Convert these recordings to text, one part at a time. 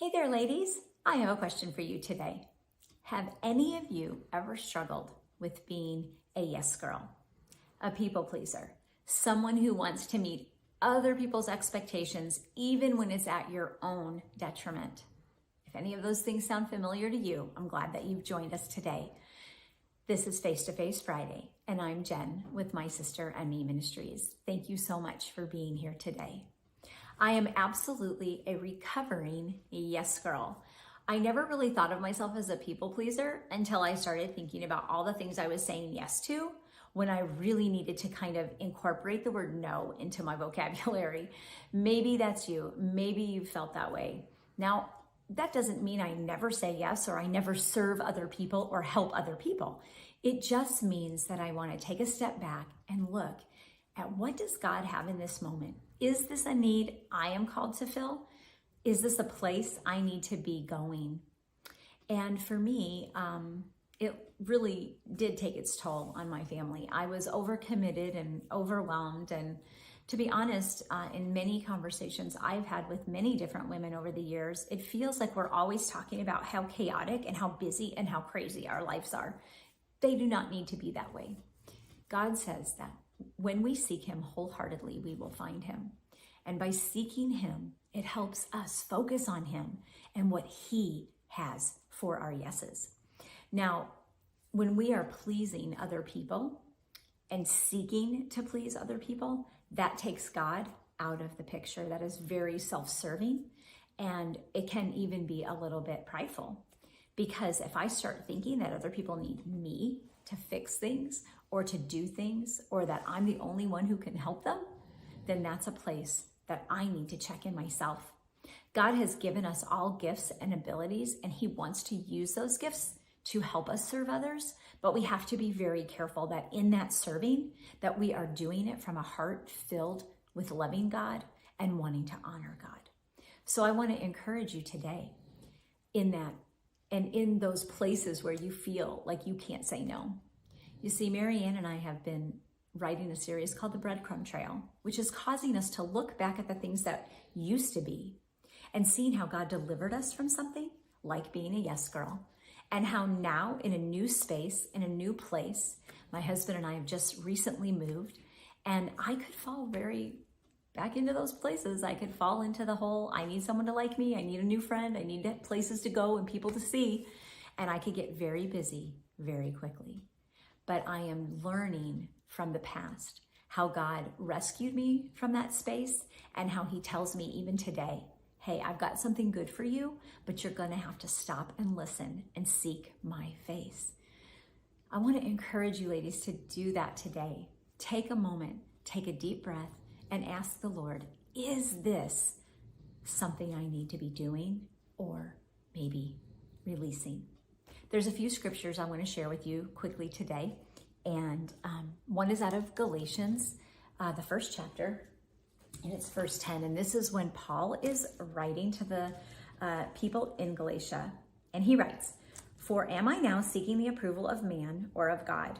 Hey there, ladies. I have a question for you today. Have any of you ever struggled with being a yes girl, a people pleaser, someone who wants to meet other people's expectations even when it's at your own detriment? If any of those things sound familiar to you, I'm glad that you've joined us today. This is Face to Face Friday, and I'm Jen with my sister and me Ministries. Thank you so much for being here today. I am absolutely a recovering yes girl. I never really thought of myself as a people pleaser until I started thinking about all the things I was saying yes to when I really needed to kind of incorporate the word no into my vocabulary. Maybe that's you. Maybe you felt that way. Now, that doesn't mean I never say yes or I never serve other people or help other people. It just means that I want to take a step back and look at what does God have in this moment? Is this a need I am called to fill? Is this a place I need to be going? And for me, it really did take its toll on my family. I was overcommitted and overwhelmed. And to be honest, in many conversations I've had with many different women over the years, it feels like we're always talking about how chaotic and how busy and how crazy our lives are. They do not need to be that way. God says that when we seek him wholeheartedly, we will find him. And by seeking him, it helps us focus on him and what he has for our yeses. Now, when we are pleasing other people and seeking to please other people, that takes God out of the picture. That is very self-serving, and it can even be a little bit prideful. Because if I start thinking that other people need me to fix things or to do things, or that I'm the only one who can help them, then that's a place that I need to check in myself. God has given us all gifts and abilities, and he wants to use those gifts to help us serve others, but we have to be very careful that in that serving, that we are doing it from a heart filled with loving God and wanting to honor God. So I want to encourage you today in that, and in those places where you feel like you can't say no. You see, Marianne and I have been writing a series called the Breadcrumb Trail, which is causing us to look back at the things that used to be and seeing how God delivered us from something like being a yes girl, and how now in a new space, in a new place, my husband and I have just recently moved, and I could fall very back into those places. I could fall into the whole, I need someone to like me, I need a new friend, I need places to go and people to see, and I could get very busy very quickly. But I am learning from the past how God rescued me from that space, and how he tells me even today, hey, I've got something good for you, but you're going to have to stop and listen and seek my face. I want to encourage you ladies to do that today. Take a moment, take a deep breath, and ask the Lord, is this something I need to be doing or maybe releasing? There's a few scriptures I want to share with you quickly today. And one is out of Galatians, the first chapter, and it's verse 10. And this is when Paul is writing to the people in Galatia. And he writes, "For am I now seeking the approval of man or of God?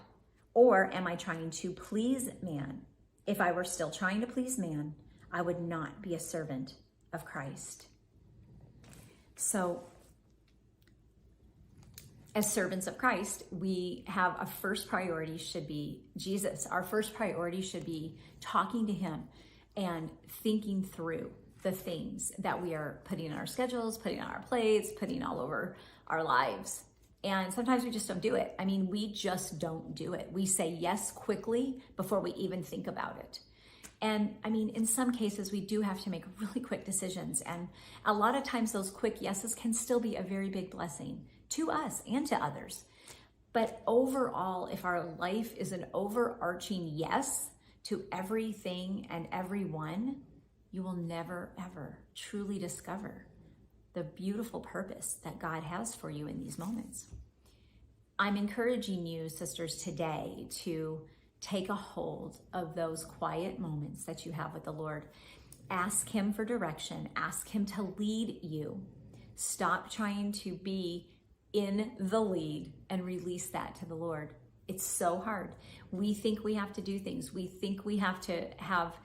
Or am I trying to please man? If I were still trying to please man, I would not be a servant of Christ." So, as servants of Christ, we have a first priority should be Jesus. Our first priority should be talking to him and thinking through the things that we are putting on our schedules, putting on our plates, putting all over our lives. And sometimes we just don't do it. I mean, we just don't do it. We say yes quickly before we even think about it. And I mean, in some cases, we do have to make really quick decisions. And a lot of times those quick yeses can still be a very big blessing to us and to others. But overall, if our life is an overarching yes to everything and everyone, you will never, ever truly discover the beautiful purpose that God has for you in these moments. I'm encouraging you, sisters, today to take a hold of those quiet moments that you have with the Lord. Ask him for direction. Ask him to lead you. Stop trying to be in the lead and release that to the Lord. It's so hard. We think we have to do things. We think we have to have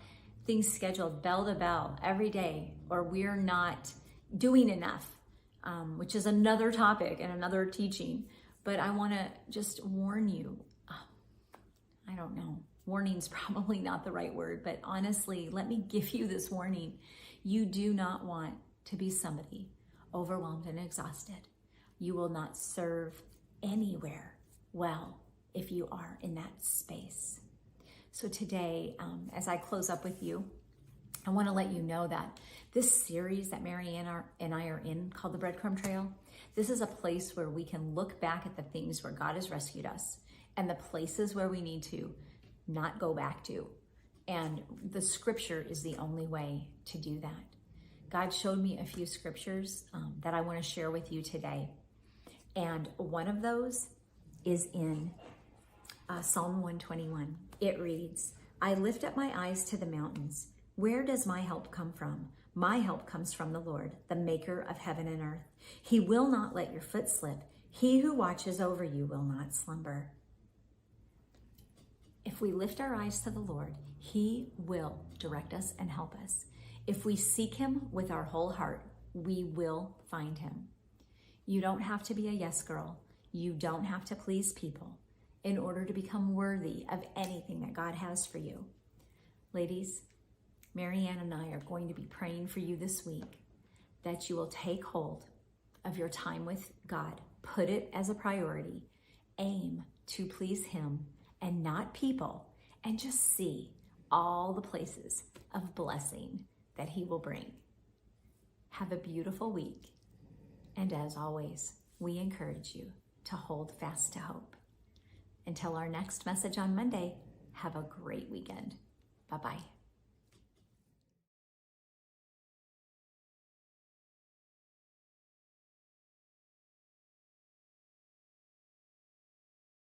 things scheduled bell to bell every day, or we're not doing enough. which is another topic and another teaching. But I want to just warn you. I don't know. Warning's probably not the right word, but honestly, let me give you this warning. You do not want to be somebody overwhelmed and exhausted. You will not serve anywhere well if you are in that space. So today, as I close up with you, I want to let you know that this series that Marianne and I are in, called the Breadcrumb Trail, this is a place where we can look back at the things where God has rescued us and the places where we need to not go back to. And the scripture is the only way to do that. God showed me a few scriptures that I want to share with you today. And one of those is in Psalm 121. It reads, I lift up my eyes to the mountains. Where does my help come from? My help comes from the Lord, the maker of heaven and earth. He will not let your foot slip. He who watches over you will not slumber. If we lift our eyes to the Lord, he will direct us and help us. If we seek him with our whole heart, we will find him. You don't have to be a yes girl. You don't have to please people in order to become worthy of anything that God has for you. Ladies, Marianne and I are going to be praying for you this week that you will take hold of your time with God, put it as a priority, aim to please him and not people, and just see all the places of blessing that he will bring. Have a beautiful week. And as always, we encourage you to hold fast to hope. Until our next message on Monday, have a great weekend. Bye-bye.